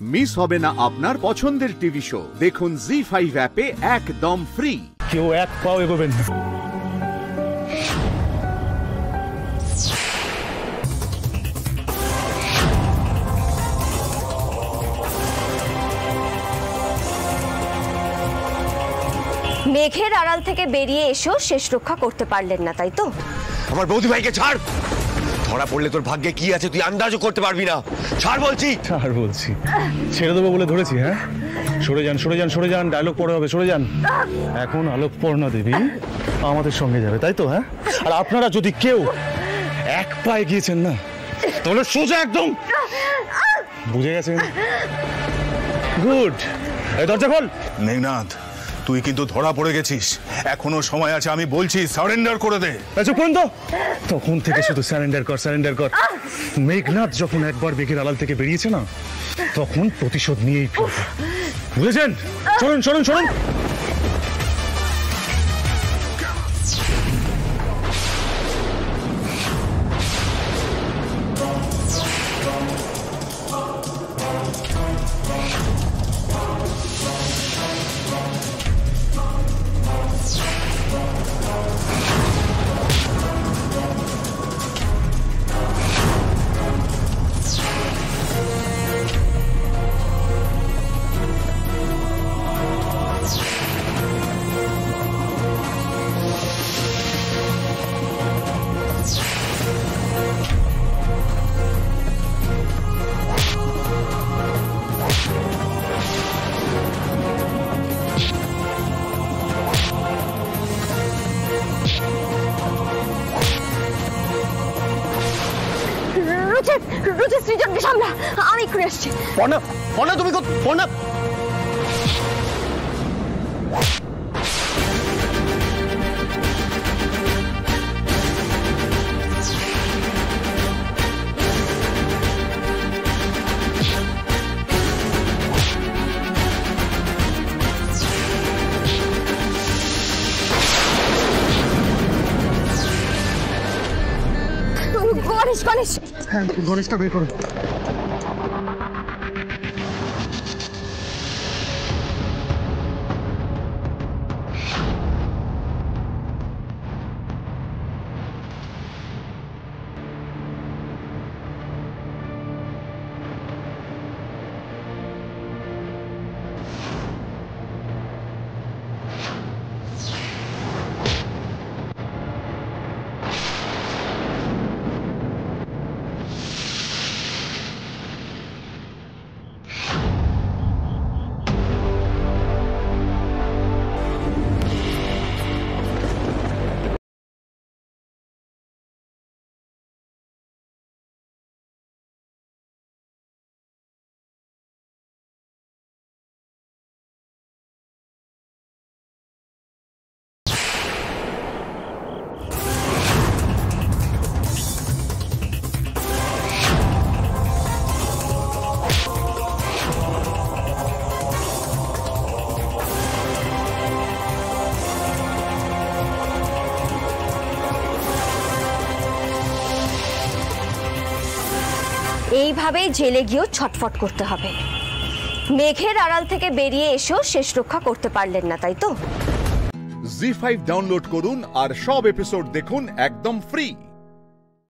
Miss হবে না আপনার পছন্দের টিভি শো। দেখুন জি5 অ্যাপে একদম ফ্রি। কেউ এক পাও এগোবেন না। মেঘের আড়াল থেকে বেরিয়ে এসেও শেষ রক্ষা করতে পারলেন না, তাই তো? আমার বৌদি ভাইকে ছাড়। ধরা পড়লে তোর ভাগ্যে কি আছে তুই আন্দাজও করতে পারবি না। ছাড় বলছি। ছাড় বলছি। ছেড়ে দেবো বলে ধরেছি? হ্যাঁ, সরে যান সরে যান সরে যান, ডায়লগ পড়ে হবে, সরে যান। এখন আলোকপর্ণা দেবী আমাদের সঙ্গে যাবে, তাই তো? হ্যাঁ, আর আপনারা যদি কেউ এক পায়ে গিয়েছেন না তাহলে সোজা একদম, বুঝে গেছেন? গুড। এই দরজা খোল। মেঘনাথ, তুই কিন্তু ধরা পড়ে গেছিস, এখনো সময় আছে। আমি বলছি সারেন্ডার করে দে। চুপ করুন তো। তখন থেকে শুধু সারেন্ডার কর সারেন্ডার কর। মেঘনাথ যখন একবার মেঘের আড়াল থেকে বেরিয়েছে না, তখন প্রতিশোধ নিয়েই ফিরবে, বুঝেছেন? চলুন চলুন চলুন। রুচি সৃজনকে সামলা, আমি এক্ষুনি আসছি। পর্ণা, পর্ণা তুমি পর্ণা। গণেশ গণেশ, হ্যাঁ, গণেশটা বের করুন। এইভাবেই জেলে গিয়েও ছটফট করতে হবে। মেঘের আড়াল থেকে বেরিয়ে এসেও শেষ রক্ষা করতে পারলেন না, তাই তো? জি5 ডাউনলোড করুন আর সব এপিসোড দেখুন একদম ফ্রি।